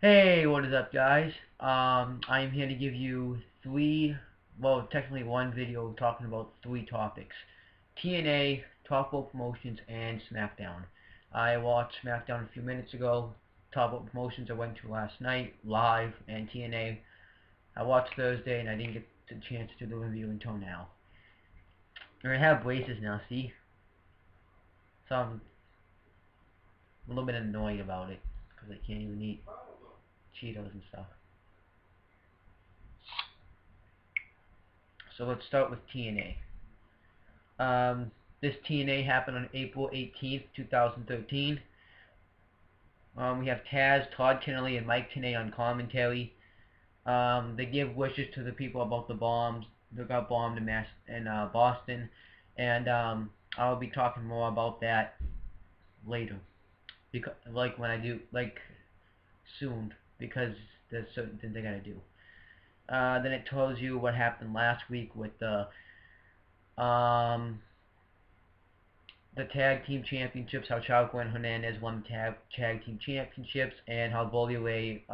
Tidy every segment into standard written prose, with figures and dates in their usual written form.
Hey, what is up, guys? I am here to give you technically one video talking about three topics. TNA, Top Rope Promotions, and Smackdown. I watched Smackdown a few minutes ago. Top Rope Promotions I went to last night, live, and TNA I watched Thursday, and I didn't get the chance to do the review until now. I have braces now, see? So I'm a little bit annoyed about it, because I can't even eat Cheetos and stuff. So let's start with TNA. This TNA happened on April 18th, 2013. We have Taz, Todd Kennelly, and Mike Tenay on commentary. They give wishes to the people about the bombs that got bombed in Boston, and I'll be talking more about that later, because soon, because there's certain things I gotta do. Then it tells you what happened last week with the tag team championships, how Chavo and Hernandez won the tag team championships, and how Bully Ray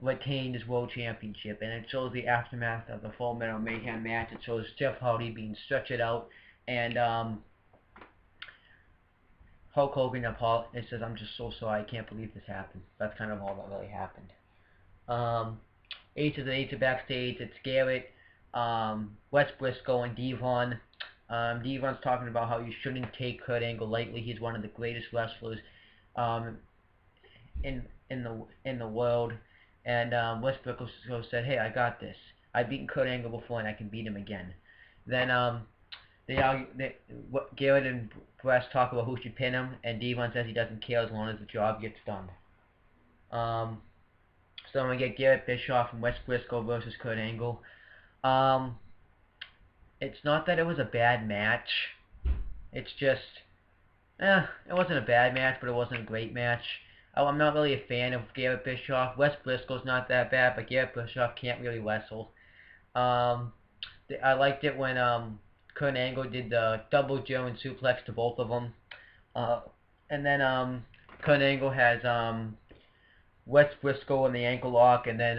retained his world championship. And it shows the aftermath of the Full Metal Mayhem match. It shows Jeff Hardy being stretched out, and Hulk Hogan it says, "I'm just so sorry, I can't believe this happened." That's kind of all that really happened. Aces and Eights are backstage. It's Garrett, Wes Briscoe, and Devon. Devon's talking about how you shouldn't take Kurt Angle lightly. He's one of the greatest wrestlers in the world. And Wes Briscoe said, "Hey, I got this. I've beaten Kurt Angle before, and I can beat him again." Then Garrett and Wes talk about who should pin him, and Devon says he doesn't care as long as the job gets done. So I'm gonna get Garrett Bischoff and Wes Briscoe versus Kurt Angle. It's not that it was a bad match. It's just, it wasn't a bad match, but it wasn't a great match. I'm not really a fan of Garrett Bischoff. Wes Briscoe's not that bad, but Garrett Bischoff can't really wrestle. I liked it when Kurt Angle did the double German suplex to both of them. And then Kurt Angle has Wes Briscoe in the ankle lock, and then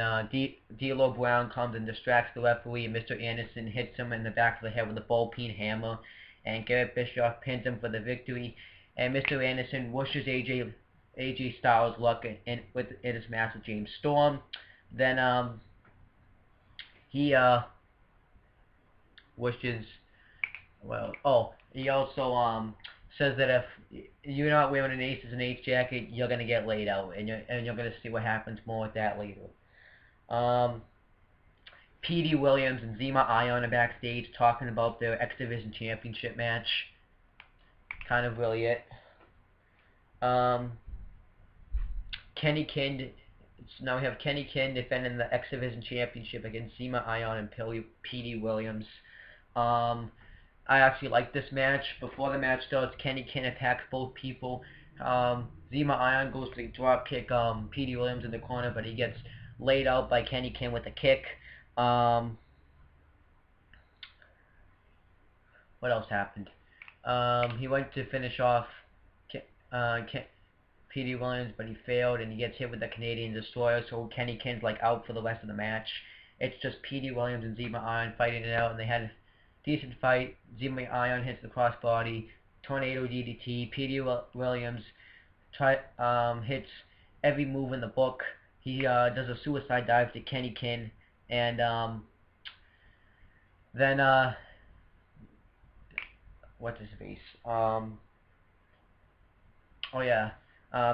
D'Lo Brown comes and distracts the referee, and Mr. Anderson hits him in the back of the head with a ball-peen hammer, and Garrett Bischoff pins him for the victory, and Mr. Anderson wishes AJ Styles luck in his match with James Storm. Then he wishes, he also says that if you're not wearing an Aces and Eights jacket, you're gonna get laid out, and you're gonna see what happens more with that later. P.D. Williams and Zema Ion are backstage talking about their X Division Championship match. Kind of really it. Kenny King. Now we have Kenny King defending the X Division Championship against Zema Ion and P.D. Williams. I actually like this match. Before the match starts, Kenny King attacks both people. Zema Ion goes to drop kick P.D. Williams in the corner, but he gets laid out by Kenny King with a kick. What else happened? He went to finish off P.D. Williams, but he failed, and he gets hit with the Canadian Destroyer, so Kenny King's like out for the rest of the match. It's just P.D. Williams and Zema Ion fighting it out, and they had a decent fight. Zema Ion hits the crossbody, tornado DDT. P.D. Williams hits every move in the book. He does a suicide dive to Kenny King, and then what's his face?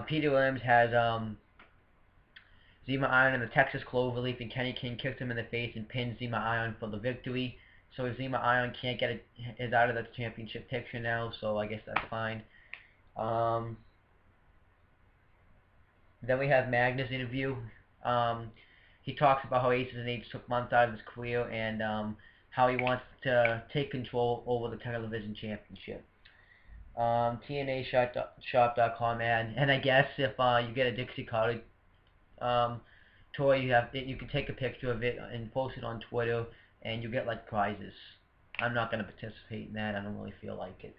P.D. Williams has Zema Ion in the Texas Cloverleaf, and Kenny King kicks him in the face and pins Zema Ion for the victory. So Zema Ion can't is out of the championship picture now, so I guess that's fine. Then we have Magnus' interview. He talks about how Aces and Eights took months out of his career, and how he wants to take control over the television championship. TNA Shop.com ad, and I guess if you get a Dixie Carter toy, you can take a picture of it and post it on Twitter, and you get like prizes. I'm not going to participate in that. I don't really feel like it.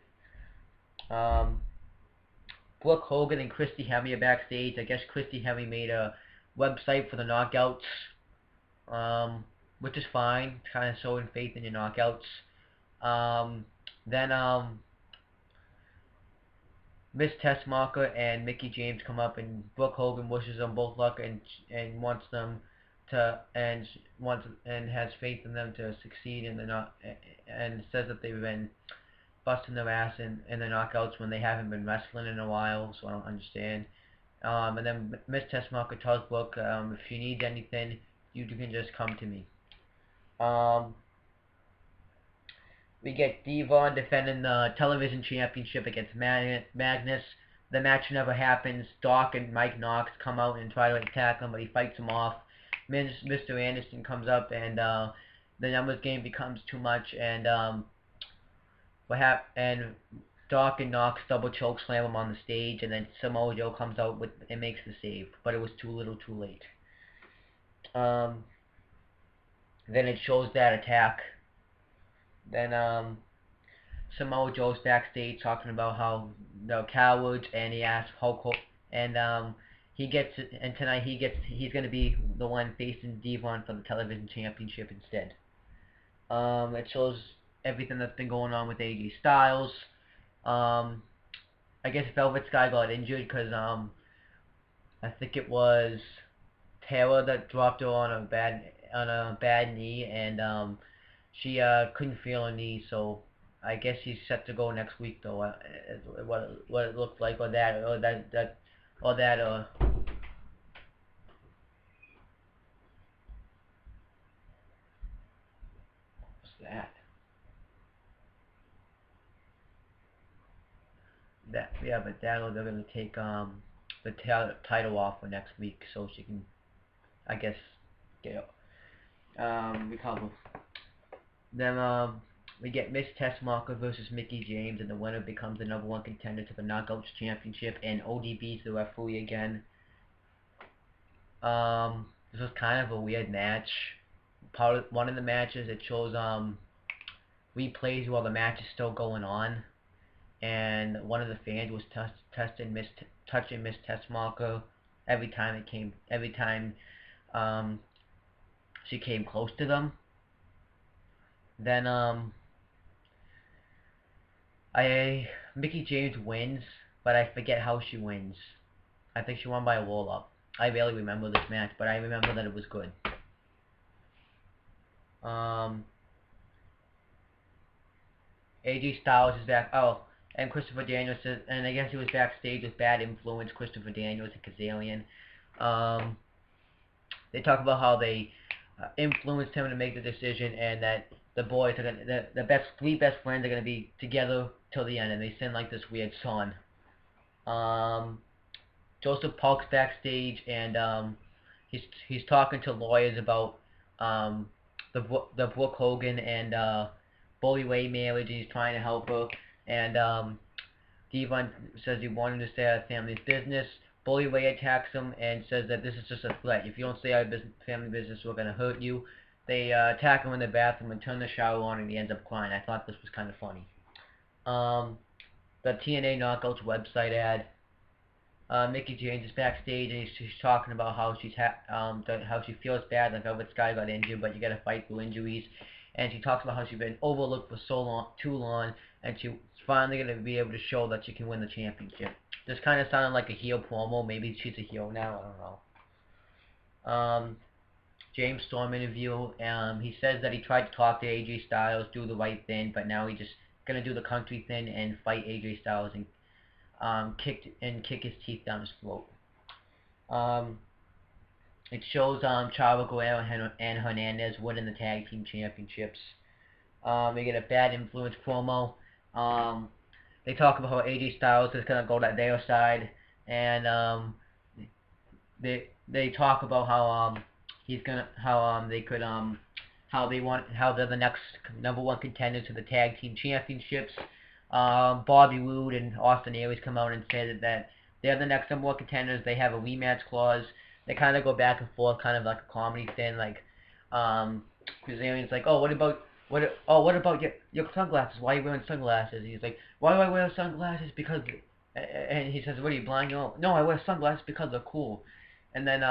Brooke Hogan and Christy Hemme are backstage. I guess Christy Hemme made a website for the knockouts, which is fine. Kind of showing faith in your knockouts. Then Miss Tessmacher and Mickey James come up, and Brooke Hogan wishes them both luck and wants them to and has faith in them to succeed in the knock and says that they've been busting their ass in the knockouts when they haven't been wrestling in a while, so I don't understand. And then Miss Tessmacher tells Brooke, if she needs anything, you can just come to me. We get Devon defending the television championship against Magnus. The match never happens. Doc and Mike Knox come out and try to attack him, but he fights him off. Mr. Anderson comes up, and the numbers game becomes too much, and and Doc and Knox double choke slam him on the stage, and then Samoa Joe comes out and makes the save, but it was too little, too late. Then it shows that attack. Then Samoa Joe's backstage talking about how they're cowards, and he asks Hulk Hogan, and tonight he's gonna be the one facing Devon for the television championship instead. It shows everything that's been going on with AJ Styles. I guess Velvet Sky got injured because I think it was Taylor that dropped her on a bad knee, and she couldn't feel her knee, so I guess she's set to go next week though. What it looked like, or that. What's that? But they're gonna take the title off for next week, so she can, I guess, get recover. Then we get Miss Tessmacher versus Mickey James, and the winner becomes the #1 contender to the Knockouts Championship, and ODB's the referee again. This was kind of a weird match. One of the matches, it shows replays while the match is still going on, and one of the fans was touching Miss Tessmacher every time she came close to them. Then Mickey James wins, but I forget how she wins. I think she won by a roll-up. I barely remember this match, but I remember that it was good. AJ Styles is back. Oh, and Christopher Daniels says, and I guess he was backstage with Bad Influence, Christopher Daniels and Kazarian. They talk about how they influenced him to make the decision, and that the boys are gonna, the three best friends are gonna be together till the end, and they sing like this weird song. Joseph Park's backstage, and he's talking to lawyers about the Brooke Hogan and Bully Ray marriage, and he's trying to help her. And Devon says he wanted to stay out of family's business. Bully Ray attacks him and says that this is just a threat. If you don't stay out of family business, we're gonna hurt you. They attack him in the bathroom and turn the shower on, and he ends up crying. I thought this was kind of funny. The TNA Knockouts website ad. Mickey James is backstage, and she's talking about how how she feels bad, like Velvet Sky got injured, but you gotta fight through injuries. And she talks about how she's been overlooked for too long, and she's finally gonna be able to show that she can win the championship. This kind of sounded like a heel promo. Maybe she's a heel now. I don't know. James Storm interview. He says that he tried to talk to AJ Styles, do the right thing, but now he's just gonna do the country thing and fight AJ Styles and kick his teeth down his throat. It shows Chavo Guerrero and Hernandez winning the tag team championships. We get a Bad Influence promo. They talk about how AJ Styles is gonna go to their side, and they talk about how how they're the next #1 contender to the tag team championships. Bobby Roode and Austin Aries come out and say that they're the next #1 contenders. They have a rematch clause. They kind of go back and forth, kind of like a comedy thing. Like, Kazarian's like, what about your sunglasses? Why are you wearing sunglasses? And he's like, why do I wear sunglasses? Because, and he says, what are you blind? No, I wear sunglasses because they're cool. And then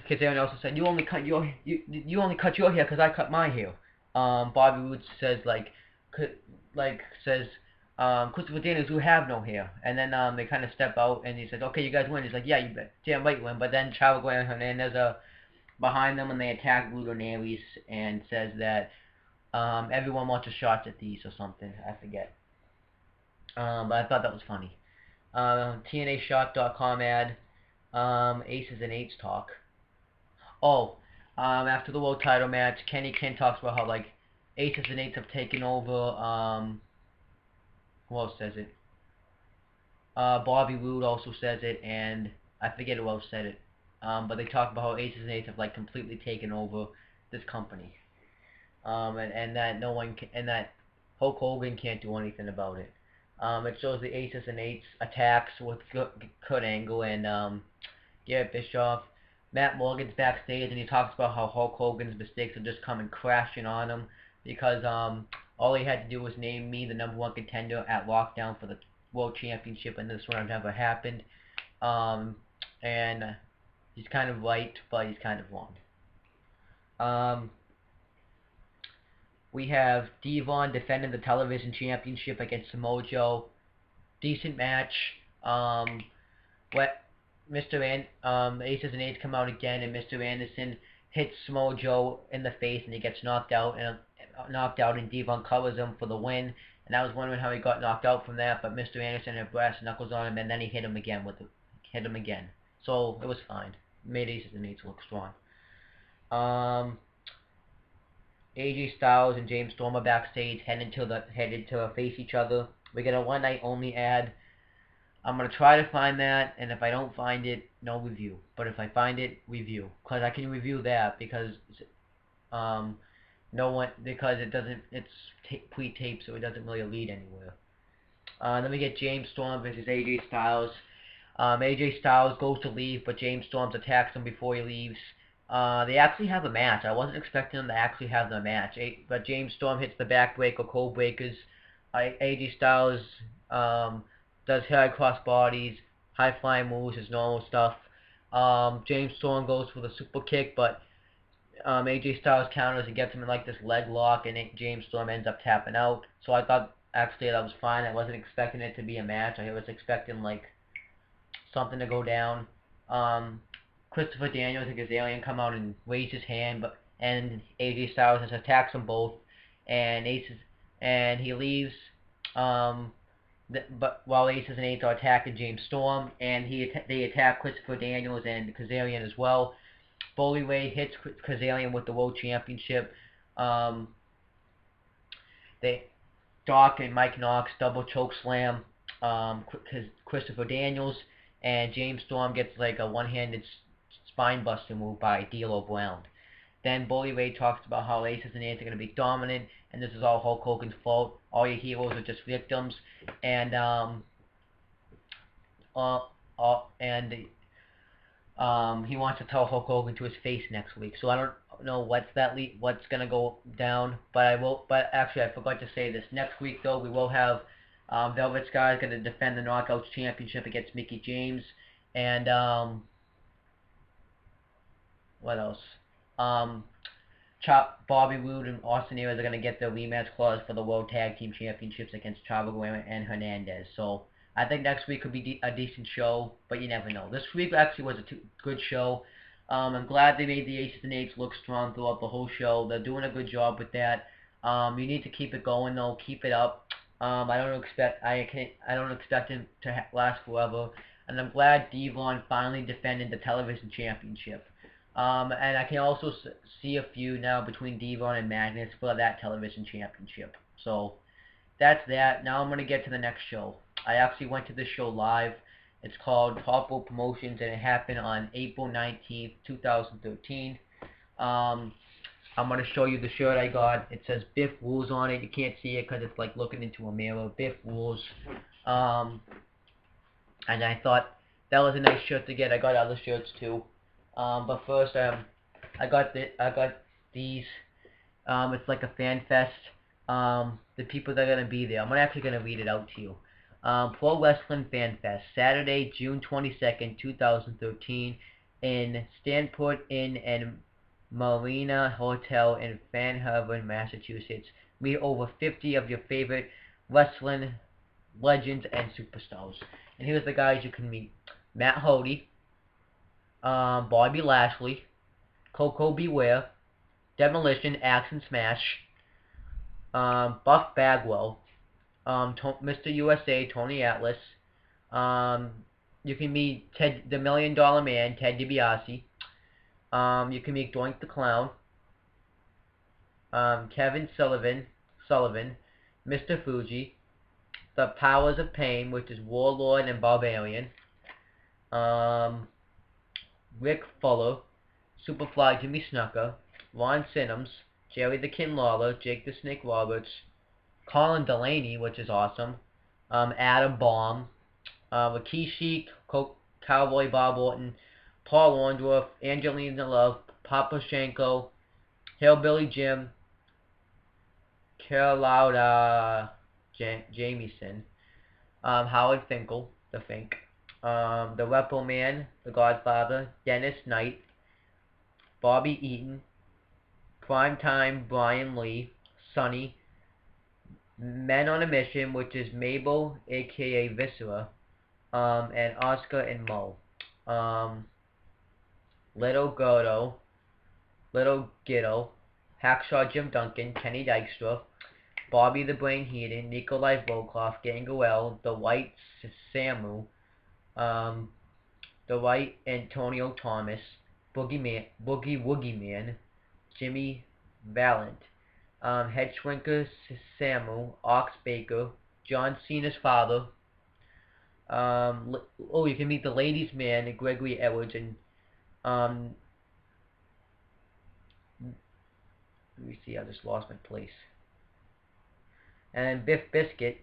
Kazarian also said, you only cut your hair because I cut my hair. Bobby Roode says says Christopher Daniels, you have no hair. And then they kind of step out and he says, okay, you guys win. He's like, yeah, you bet, damn right you win. But then Chavo Guerrero and Hernandez are behind them and they attack Ludonaries and says that everyone wants a shot at these or something. I forget. But I thought that was funny. TNAShop.com ad. Aces and Eights talk. Oh, after the world title match, Kenny Ken talks about how like Aces and Eights have taken over. Who else says it? Bobby Roode also says it, and I forget who else said it. But they talk about how Aces and Eights have like completely taken over this company. And that no one can, and that Hulk Hogan can't do anything about it. It shows the Aces and Eights attacks with Kurt Angle and Garrett Bischoff. Matt Morgan's backstage and he talks about how Hulk Hogan's mistakes are just coming crashing on him because all he had to do was name me the #1 contender at Lockdown for the World Championship, and this would have never happened. And he's kind of right, but he's kind of wrong. We have Devon defending the television championship against Samoa Joe. Decent match. Aces and Eights come out again, and Mr. Anderson hits Samoa Joe in the face, and he gets knocked out, and Devon covers him for the win. And I was wondering how he got knocked out from that, but Mr. Anderson had brass knuckles on him, and then he hit him again So it was fine. Made Aces and Eights look strong. AJ Styles and James Storm are backstage, headed to face each other. We get a one night only ad. I'm gonna try to find that, and if I don't find it, no review. But if I find it, review, cause I can review that because it's pre-taped, so it doesn't really lead anywhere. Then we get James Storm versus AJ Styles. AJ Styles goes to leave, but James Storm attacks him before he leaves. They actually have a match. I wasn't expecting them to actually have the match. But James Storm hits the backbreaker, cold breakers. AJ Styles does head cross bodies, high flying moves, his normal stuff. James Storm goes for the super kick, but AJ Styles counters and gets him in like this leg lock, and James Storm ends up tapping out. So I thought actually that was fine. I wasn't expecting it to be a match. I was expecting like something to go down. Christopher Daniels and Kazarian come out and raise his hand, and AJ Styles just attacks them both, and he leaves. But while Aces and Eights are attacking James Storm, and they attack Christopher Daniels and Kazarian as well. Bully Ray hits Kazarian with the World Championship. Doc and Mike Knox double choke slam Christopher Daniels, and James Storm gets like a one-handed spine buster move by D'Lo Brown. Then Bully Ray talks about how Aces and Eights are going to be dominant, and this is all Hulk Hogan's fault. All your heroes are just victims, and he wants to tell Hulk Hogan to his face next week. So I don't know what's gonna go down, but I will. But actually, I forgot to say this. Next week, though, we will have Velvet Sky is going to defend the Knockouts Championship against Mickie James, and what else? Bobby Roode and Austin Aries are going to get their rematch clause for the World Tag Team Championships against Chavo Guerrero and Hernandez. So I think next week could be a decent show, but you never know. This week actually was a good show. I'm glad they made the Aces and Eights look strong throughout the whole show. They're doing a good job with that. You need to keep it going though. Keep it up. I don't expect it to last forever. And I'm glad Devon finally defended the television championship. And I can also see a feud now between Devon and Magnus for that television championship. So that's that. Now I'm going to get to the next show. I actually went to this show live. It's called Top Rope Promotions, and it happened on April 19th, 2013. I'm going to show you the shirt I got. It says Biff Rules on it. You can't see it because it's like looking into a mirror. Biff Rules. And I thought that was a nice shirt to get. I got other shirts too. But first, I got these. It's like a fan fest. The people that are gonna be there. I'm actually gonna read it out to you. Pro Wrestling Fan Fest, Saturday, June 22nd, 2013. in Stanford Inn and Marina Hotel in Fan Harbor, Massachusetts. Meet over 50 of your favorite wrestling legends and superstars. And here's the guys you can meet: Matt Hardy, Bobby Lashley, Coco Beware, Demolition, Axe and Smash, Buff Bagwell, Mr. USA, Tony Atlas. You can meet Ted, the $1 Million Man, Ted DiBiase. You can meet Doink the Clown, Kevin Sullivan, Mr. Fuji, the Powers of Pain, which is Warlord and Barbarian, Rick Fuller, Superfly Jimmy Snuka, Ron Simmons, Jerry the King Lawler, Jake the Snake Roberts, Colin Delaney, which is awesome, Adam Bomb, Rikishi, Cowboy Bob Orton, Paul Orndorff, Angelina Love, Papa Shanko, Hillbilly Jim, Carlotta Jamieson, Howard Finkel, the Fink, the Repo Man, the Godfather, Dennis Knight, Bobby Eaton, Primetime Brian Lee, Sonny, Men on a Mission, which is Mabel, aka Viscera, and Oscar and Mo. Little Ghetto, Hacksaw Jim Duncan, Kenny Dykstra, Bobby the Brain Heenan, Nikolai Volkov, Gangrel, The White Samu, The White Antonio Thomas, Boogie Woogie Man, Jimmy Valent, Headshrinker Samu, Ox Baker, John Cena's father. You can meet the Ladies Man, Gregory Edwards, and let me see, I just lost my place. And then Biff Biscuit,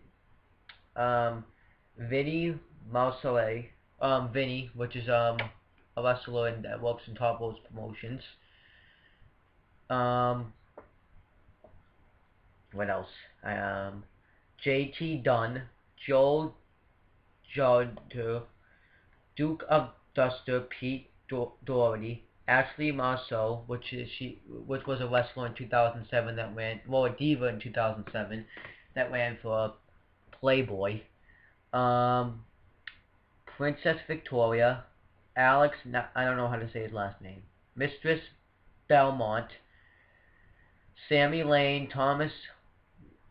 Vinny Mausole, Vinny, which is a wrestler and that works in Top Rope Promotions. What else? JT Dunn, Joe Jodder, Duke of Duster, Pete Doherty, Ashley Marceau, which was a wrestler in 2007 that ran, well, a diva in 2007 that ran for Playboy. Princess Victoria, Alex, I don't know how to say his last name, Mistress Belmont, Sammy Lane, Thomas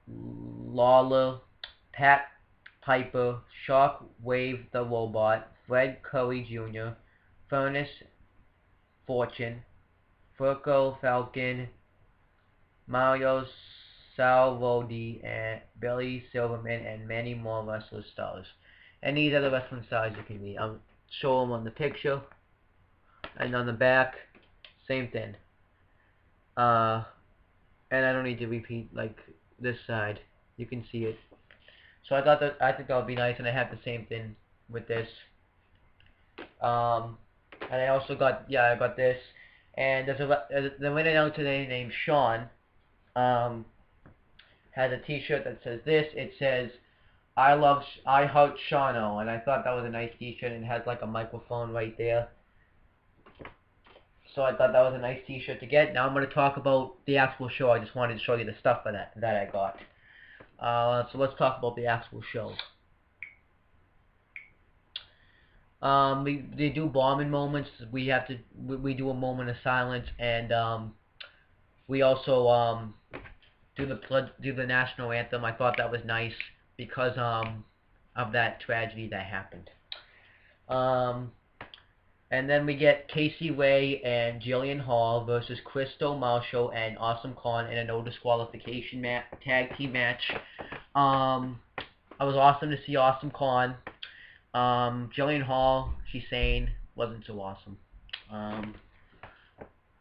Lawler, Pat Piper, Shockwave the Robot, Fred Curry Jr., Furnace Fortune, Furco Falcon, Mario Salvodi, and Billy Silverman, and many more wrestler stars. And these are the wrestling stars you can meet. I'll show them on the picture, and on the back, same thing. And I don't need to repeat like this side. You can see it. So I think that would be nice, and I have the same thing with this. And I also got, I got this, and there's the winner out today named Sean, has a T-shirt that says this. It says, I heart Shano, and I thought that was a nice T-shirt, and it has like a microphone right there. So I thought that was a nice T-shirt to get. Now I'm going to talk about the actual show. I just wanted to show you the stuff for that I got. So let's talk about the actual show. They do bombing moments. We do a moment of silence, and we also do the national anthem. I thought that was nice because of that tragedy that happened. And then we get Casey Ray and Jillian Hall versus Crystal Marshall and Awesome Khan in a no disqualification tag team match. It was awesome to see Awesome Khan. Jillian Hall, she's saying, wasn't so awesome.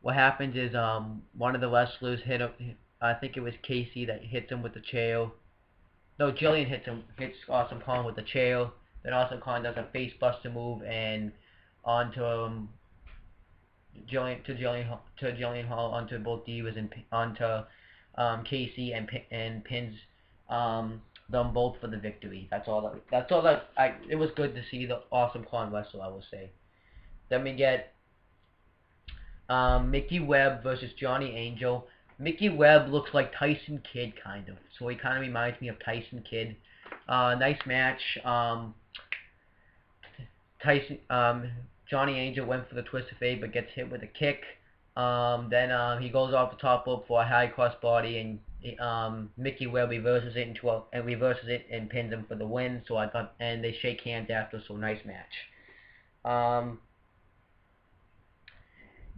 What happens is one of the wrestlers I think it was Casey that hits him with the chair. No, Jillian hits Awesome Khan with the chair. Then Awesome Khan does a face buster move and onto Jillian Hall, onto both divas, and onto Casey, and pins them both for the victory. That's all that it was good to see the Awesome Khan wrestle, I will say. Then we get Mickey Webb versus Johnny Angel. Mickey Webb looks like Tyson Kidd, kind of. So he kind of reminds me of Tyson Kidd. Nice match. Tyson, Johnny Angel went for the twist of fate, but gets hit with a kick. Then he goes off the top rope for a high cross body, and Mickey Webb reverses it and pins him for the win. So I thought, and they shake hands after. So nice match.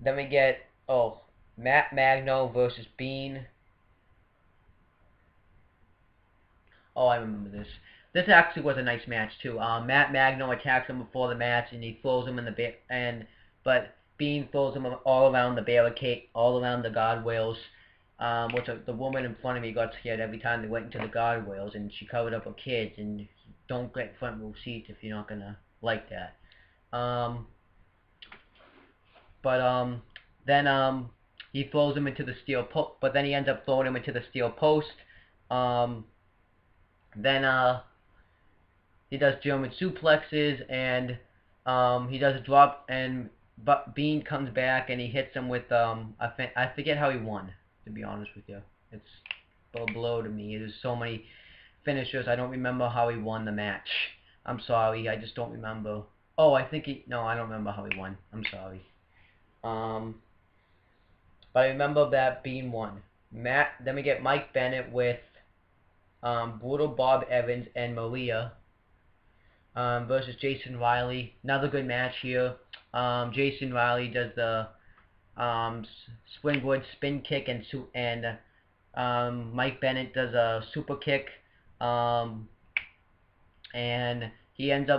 Then we get Matt Magno versus Bean. Oh, I remember this. This actually was a nice match too. Matt Magno attacks him before the match, and he throws him in the but Bean throws him all around the barricade, all around the guardrails. Which the woman in front of me got scared every time they went into the guardrails, and she covered up her kids. And don't get front row seats if you're not gonna like that. Then he throws him into the steel post, but then he ends up throwing him into the steel post. Then he does German suplexes, and he does a drop, but Bean comes back and he hits him with I forget how he won, to be honest with you. It's a blow to me. There's so many finishers. I don't remember how he won the match. I'm sorry, I just don't remember. Oh, I don't remember how he won. I'm sorry. But I remember that Bean won. Then we get Mike Bennett with Brutal Bob Evans and Maria versus Jason Riley. Another good match here. Jason Riley does the springboard spin kick, and Mike Bennett does a super kick. And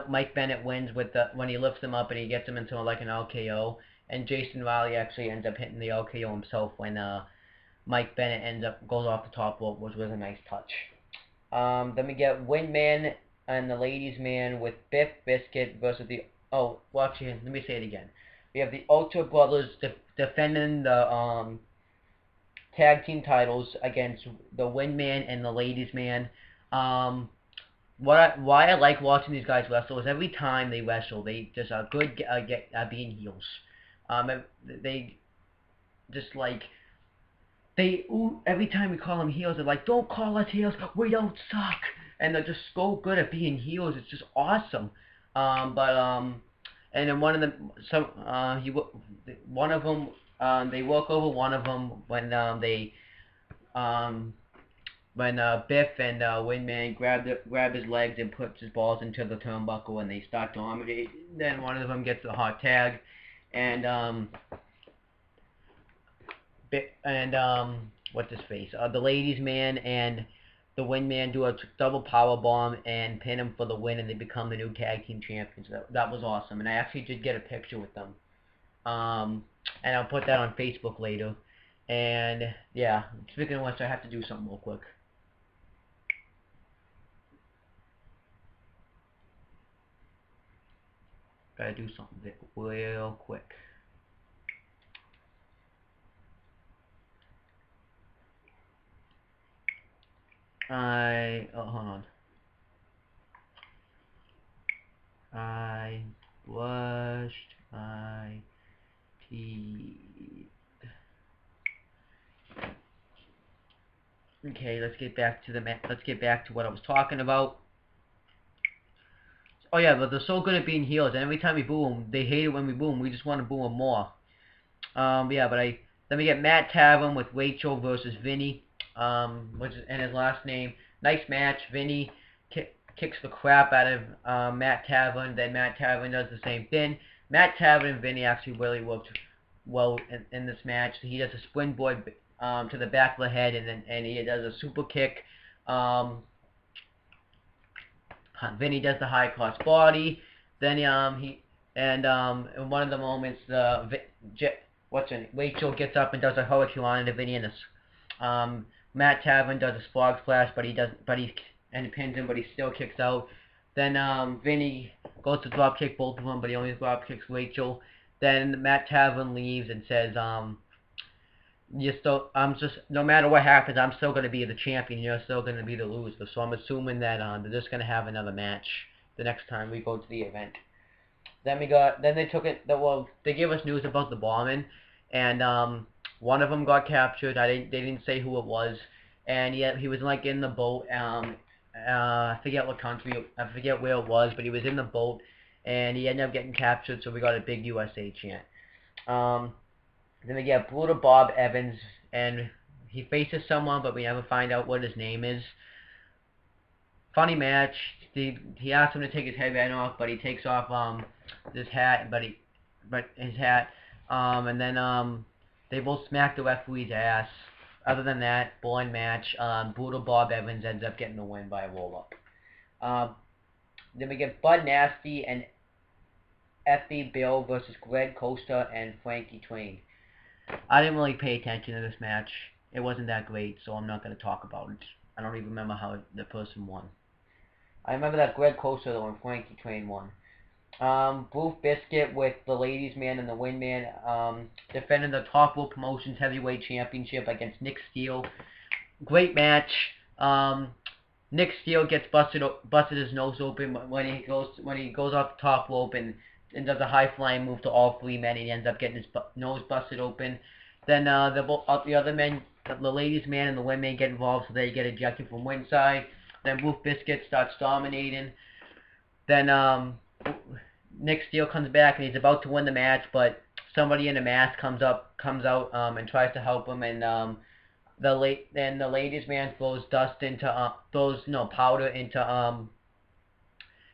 Mike Bennett wins when he lifts him up and he gets him into like an RKO. And Jason Riley actually ends up hitting the RKO himself when Mike Bennett goes off the top rope, which was a nice touch. Then we get Windman and the Ladies Man with Biff Biscuit versus actually, let me say it again. We have the Ultra Brothers defending the tag team titles against the Windman and the Ladies Man. Why I like watching these guys wrestle is every time they wrestle, they just are good at being heels. They just like every time we call them heels, they're like, "Don't call us heels, we don't suck," and they're just so good at being heels. It's just awesome. And then they work over one of them when Biff and Windman grab his legs and puts his balls into the turnbuckle, and they start to dominate. Then one of them gets a hot tag, and what's his face? The Ladies Man and the Windman do a double power bomb and pin him for the win, and they become the new tag team champions. That was awesome, and I actually did get a picture with them. And I'll put that on Facebook later. And yeah, speaking of which, I have to do something real quick. Gotta do something real quick. hold on. I brushed my teeth. Okay, let's get back to what I was talking about. Oh yeah, but they're so good at being heels, and every time we boo them, they hate it when we boo them. We just want to boo them more. Then we get Matt Taven with Rachel versus Vinny, and his last name. Nice match. Vinny kicks the crap out of Matt Taven. Then Matt Taven does the same thing. Matt Taven and Vinny actually really worked well in this match. He does a springboard to the back of the head, and he does a super kick. Vinny does the high cross body. Then in one of the moments, Rachel gets up and does a hurricane into Vinny, and Matt Taven does a spark splash, but he pins him, but he still kicks out. Then Vinny goes to drop kick both of them, but he only drop kicks Rachel. Then Matt Taven leaves and says, no matter what happens, I'm still going to be the champion. You're still going to be the loser. So I'm assuming that they're just going to have another match the next time we go to the event. Then they give us news about the bombing, and one of them got captured. They didn't say who it was, and he was like in the boat. I forget what country, I forget where it was, but he was in the boat, and he ended up getting captured. So we got a big USA chant. Then we get Brutal Bob Evans, and he faces someone, but we never find out what his name is. Funny match. He asked him to take his headband off, but he takes off his hat, but his hat, and then they both smack the referee's ass. Other than that, boring match. Brutal Bob Evans ends up getting the win by a roll up. Then we get Bud Nasty and Effie Bill versus Greg Costa and Frankie Twain. I didn't really pay attention to this match. It wasn't that great, so I'm not going to talk about it. I don't even remember how the person won. I remember that Greg Costa though and Frankie Twain won. Bruce Biscuit with the Ladies Man and the Windman defending the Top Rope Promotions Heavyweight Championship against Nick Steele. Great match. Nick Steele gets busted his nose open when he goes off the top rope and does a high flying move to all three men. He ends up getting his nose busted open. Then the other men, the Ladies Man and the Windman, get involved, so they get ejected from ringside. Then Bruce Biscuit starts dominating. Then Nick Steele comes back and he's about to win the match, but somebody in a mask comes out and tries to help him, and the Ladies Man throws powder into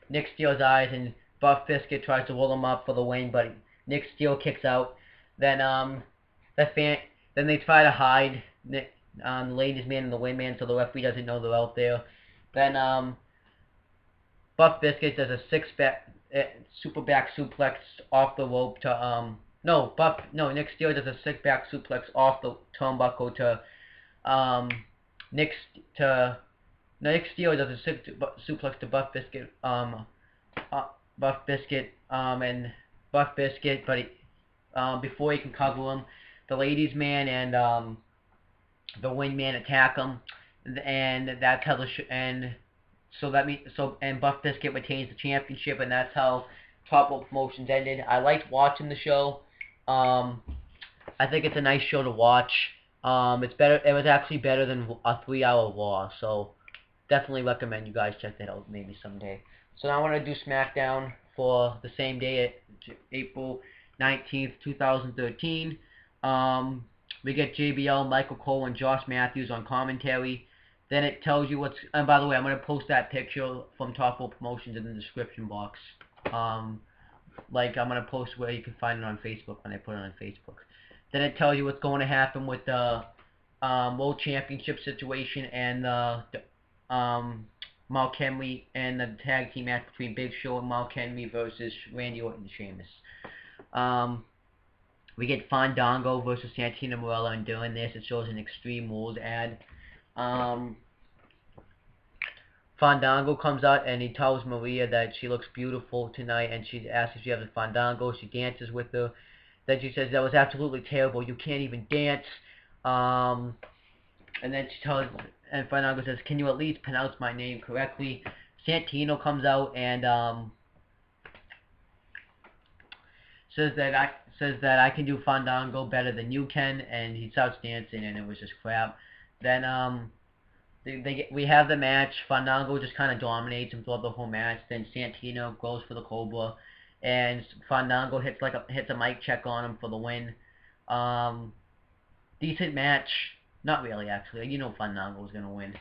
Nick Steele's eyes, and Buff Biscuit tries to roll him up for the win, but Nick Steele kicks out. Then then they try to hide the Ladies Man and the Windman, so the referee doesn't know they're out there. Then Buff Biscuit does a super back suplex off the rope to Nick Steele does a sick back suplex off the turnbuckle to Nick Steele does a sick suplex to Buff Biscuit but before he can cover him, the Ladies Man and the Windman attack him, and that's how and Buff Biscuit retains the championship, and that's how Top Rope Promotions ended. I liked watching the show. I think it's a nice show to watch. It's better. It was actually better than a 3-hour Raw, so definitely recommend you guys check that out maybe someday. So now I want to do SmackDown for the same day, April 19th, 2013. We get JBL, Michael Cole, and Josh Matthews on commentary. Then it tells you what's... And by the way, I'm going to post that picture from Top Rope Promotions in the description box. I'm going to post where you can find it on Facebook when I put it on Facebook. Then it tells you what's going to happen with the World Championship situation and the Mark Henry and the tag team match between Big Show and Mark Henry versus Randy Orton and Sheamus. We get Fandango versus Santino Marella, and during this it shows an Extreme Rules ad. Fandango comes out and he tells Maria that she looks beautiful tonight, and she asks if she has a Fandango. She dances with her. Then she says, that was absolutely terrible, you can't even dance. And then and Fandango says, can you at least pronounce my name correctly? Santino comes out and says that I can do Fandango better than you can, and he starts dancing, and it was just crap. Then we have the match. Fandango just kind of dominates him throughout the whole match. Then Santino goes for the Cobra, and Fandango hits a mic check on him for the win. Decent match. Not really, actually. You know Fandango was gonna win.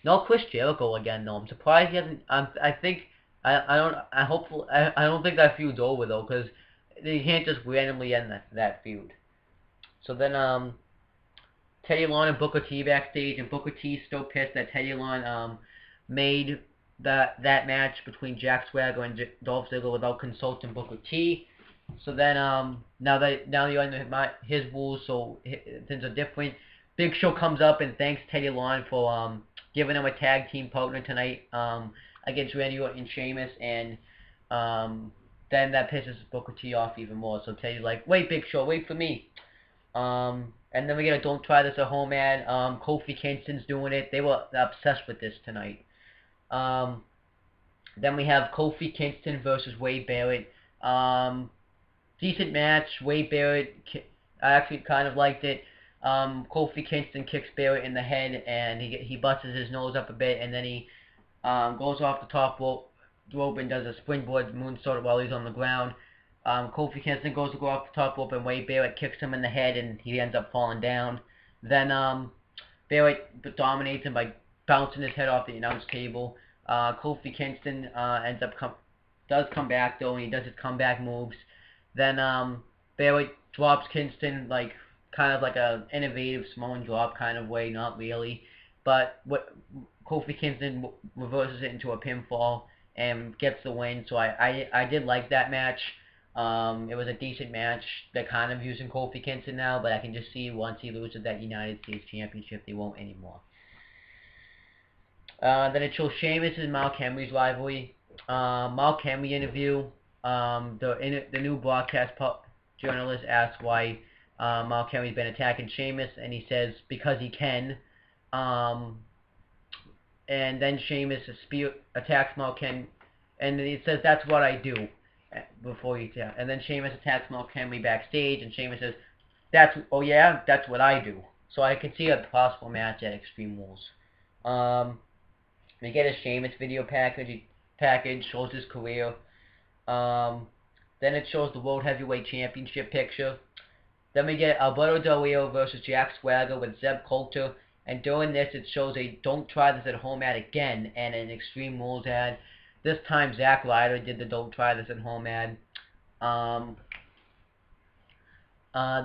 No Chris Jericho again, though. I'm surprised he hasn't. I don't think that feud's over though, because they can't just randomly end that feud. So then Teddy Long and Booker T backstage, and Booker T's still pissed that Teddy Long made that match between Jack Swagger and Dolph Ziggler without consulting Booker T. So then now you're under his rules, so things are different. Big Show comes up and thanks Teddy Long for giving him a tag team partner tonight against Randy Orton and Sheamus, and then that pisses Booker T off even more. So Teddy's like, wait, Big Show, wait for me. And then we get a Don't Try This at Home ad. Kofi Kingston's doing it. They were obsessed with this tonight. Then we have Kofi Kingston versus Wade Barrett. Decent match. Wade Barrett I actually kind of liked it. Kofi Kingston kicks Barrett in the head, and he busts his nose up a bit, and then he goes off the top rope and does a springboard moonsault while he's on the ground. Kofi Kingston goes to go off the top rope, and Wade Barrett kicks him in the head, and he ends up falling down. Then Barrett dominates him by bouncing his head off the announce table. Kofi Kingston does come back though, and he does his comeback moves. Then Barrett drops Kingston like kind of like a innovative Samoan drop kind of way, not really, but what Kofi Kingston reverses it into a pinfall and gets the win. So I did like that match. It was a decent match. They're kind of using Kofi Kingston now, but I can just see once he loses that United States Championship, they won't anymore. Then it shows Sheamus and Mark Henry's rivalry. Mark Henry interview. The new broadcast journalist asks why Mark Henry's been attacking Sheamus, and he says because he can. And then Sheamus attacks Mark Henry, and he says that's what I do before he attacks. And then Sheamus attacks Mark Henry backstage, and Sheamus says, that's what I do. So I can see a possible match at Extreme Rules. We get a Sheamus video package shows his career. Then it shows the World Heavyweight Championship picture. Then we get Alberto Del Rio versus Jack Swagger with Zeb Coulter. And during this, it shows a Don't Try This at Home ad again, and an Extreme Rules ad. This time, Zack Ryder did the Don't Try This at Home ad.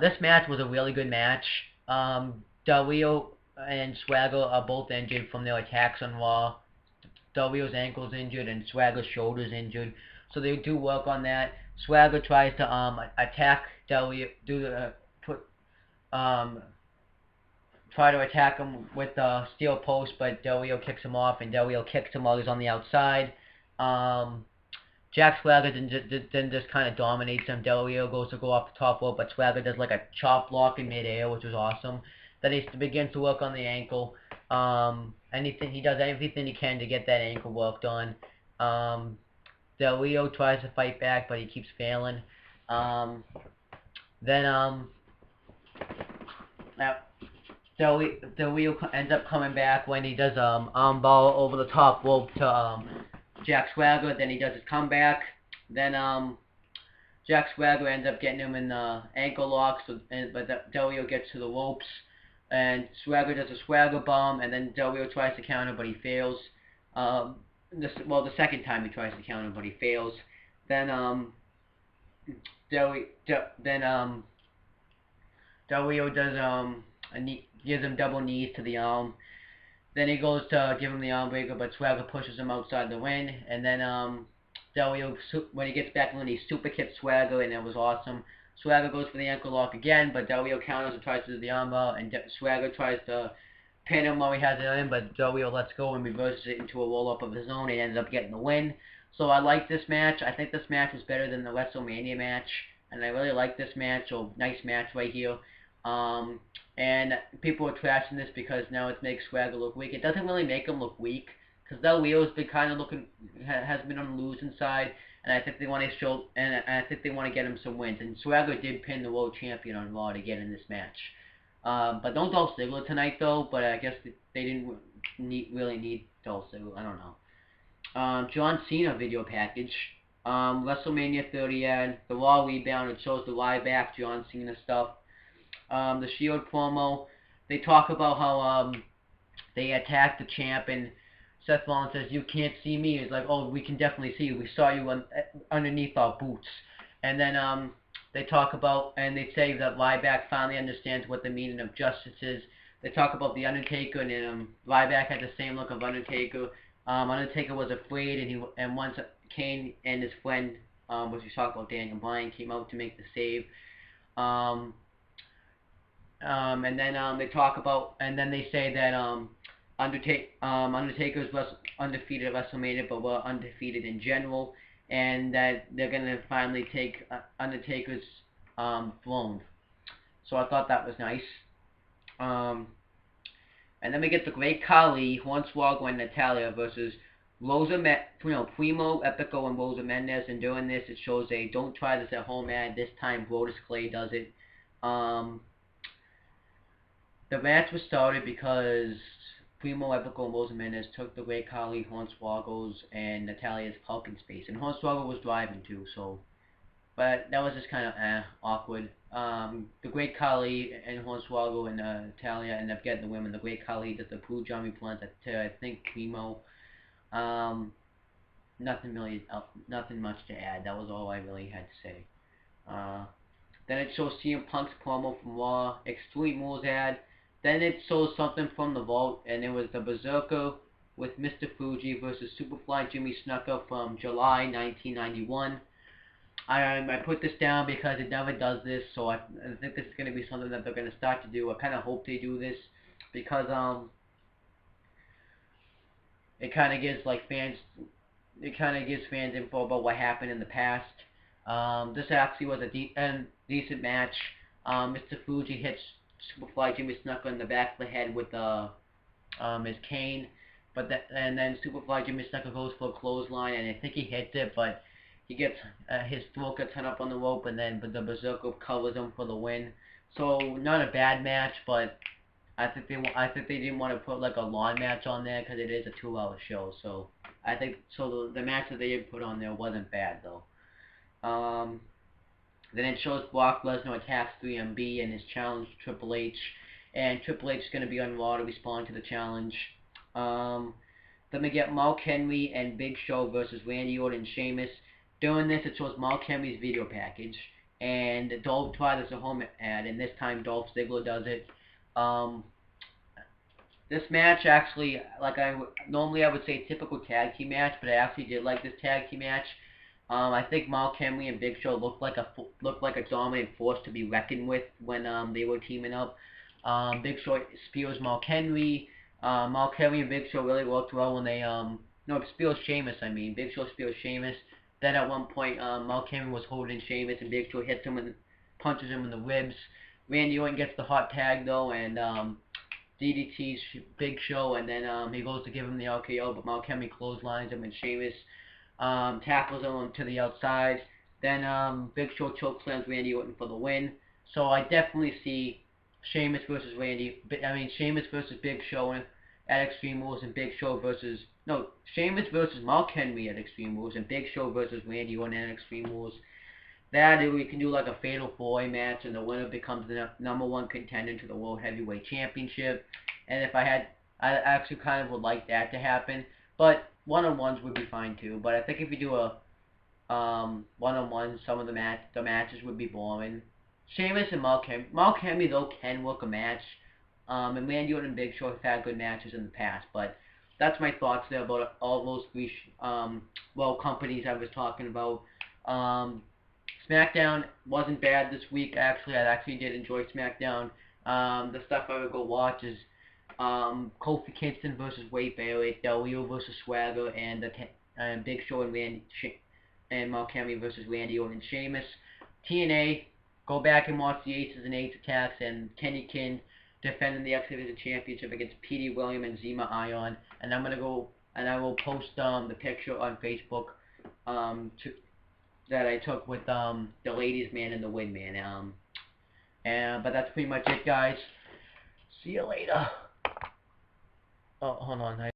This match was a really good match. Del Rio and Swagger are both injured from their attacks on Raw. Del Rio's ankle's injured and Swagger's shoulder's injured, so they do work on that. Swagger tries to attack Del Rio, try to attack him with the steel post, but Del Rio kicks him off, and Del Rio kicks him while he's on the outside. Jack Swagger then just kind of dominates him. Del Rio goes to go off the top rope, but Swagger does like a chop block in midair, which was awesome. Then he begins to work on the ankle. He does everything he can to get that ankle worked on. Del Rio tries to fight back, but he keeps failing. Del Rio ends up coming back when he does armbar over the top rope to Jack Swagger. Then he does his comeback. Then Jack Swagger ends up getting him in the ankle lock, but Del Rio gets to the ropes. And Swagger does a Swagger bomb, and then Del Rio tries to counter, but he fails. The second time he tries to counter, but he fails. Then Del Rio does gives him double knees to the arm. Then he goes to give him the arm breaker, but Swagger pushes him outside the ring. And then Del Rio, when he gets back in, he super kicks Swagger, and it was awesome. Swagger goes for the ankle lock again, but Del Rio counters and tries to do the armbar, and Swagger tries to pin him while he has it in, but Del Rio lets go and reverses it into a roll-up of his own, and ends up getting the win. So I like this match. I think this match was better than the WrestleMania match, and I really like this match. So nice match right here. And people are trashing this because now it makes Swagger look weak. It doesn't really make him look weak, because Del Rio's been kind of has been on the losing side. And I think they want to show, and I think they want to get him some wins. And Swagger did pin the world champion on Raw to get in this match. But no Dolph Ziggler tonight though. But I guess they didn't really need Dolph Ziggler. I don't know. John Cena video package. WrestleMania 30 ad. The Raw rebound. It shows the Ryback John Cena stuff. The Shield promo. They talk about how they attacked the champ, and Seth Rollins says, "You can't see me." It's like, "Oh, we can definitely see you. We saw you underneath our boots." And then they talk about, and they say that Ryback finally understands what the meaning of justice is. They talk about the Undertaker, and Ryback had the same look of Undertaker. Undertaker was afraid, and once Kane and his friend, which we talked about, Daniel Bryan, came out to make the save. And then they talk about, and then they say that Undertaker's was undefeated at WrestleMania, but we're undefeated in general, and that they're gonna finally take Undertaker's throne. So I thought that was nice. And then we get the Great Khali, Hornswoggle, and Natalya versus Primo, Epico, and Rosa Mendes. And during this, it shows a Don't Try This at Home ad. This time, Brodus Clay does it. Um, the match was started because Primo Epico and Rosaminez took the Great Khali, Hornswoggles, and Natalia's parking space, and Hornswoggle was driving too, so. But that was just kind of awkward. The Great Khali and Hornswoggle and Natalia ended up getting the women. The Great Khali does the Pooh Johnny Plant to I think Primo. Um, nothing much to add. That was all I really had to say. Then it shows CM Punk's promo from Raw, Extreme Rules ad. Then it shows something from the Vault, and it was the Berserker with Mr. Fuji versus Superfly Jimmy Snuka from July 1991. I put this down because it never does this, so I think this is going to be something that they're going to start to do. I kind of hope they do this because it kind of gives fans info about what happened in the past. This actually was a decent match. Mr. Fuji hits Superfly Jimmy Snuka in the back of the head with his cane, and then Superfly Jimmy Snuka goes for a clothesline, and I think he hits it, but he gets his throat gets hung up on the rope, and then the Berserker covers him for the win. So not a bad match, but I think they didn't want to put like a lawn match on there because it is a 2-hour show. So I think the match that they did put on there wasn't bad though. Then it shows Brock Lesnar attacks 3MB and his challenge to Triple H, and Triple H is going to be on Raw to respond to the challenge. Then we get Mark Henry and Big Show versus Randy Orton and Sheamus. During this, it shows Mark Henry's video package, and Dolph tries a home ad, and this time Dolph Ziggler does it. This match actually, normally I would say typical tag team match, but I actually did like this tag team match. I think Mark Henry and Big Show looked like a dominant force to be reckoned with when they were teaming up. Big Show spears Mark Henry. Mark Henry and Big Show really worked well when they spears Sheamus. I mean, Big Show spears Sheamus. Then at one point, Mark Henry was holding Sheamus, and Big Show hits him and punches him in the ribs. Randy Orton gets the hot tag though, and DDT's Big Show, and then he goes to give him the RKO, but Mark Henry clotheslines him, and Sheamus tackles him to the outside. Then Big Show chokeslams Randy Orton for the win. So I definitely see Sheamus versus Big Show at Extreme Rules, and Sheamus versus Mark Henry at Extreme Rules, and Big Show versus Randy Orton at Extreme Rules. That we can do like a fatal 4-way match, and the winner becomes the #1 contender to the World Heavyweight Championship. And I actually kind of would like that to happen, but one-on-ones would be fine too. But I think if you do a one-on-one, some of the matches would be boring. Sheamus and Mark Henry though can work a match. And Randy Orton and Big Show have had good matches in the past, but that's my thoughts there about all those three companies I was talking about. SmackDown wasn't bad this week. I actually did enjoy SmackDown. The stuff I would go watch is Kofi Kingston versus Wade Barrett, Del Rio versus Swagger, and Big Show and Mark Henry versus Randy Orton and Sheamus. TNA, go back and watch the Aces and Eights attacks, and Kenny King defending the X Division Championship against Petey William and Zema Ion. And I will post the picture on Facebook that I took with the Ladies Man and the Windman. But that's pretty much it, guys. See you later. Oh, hold on.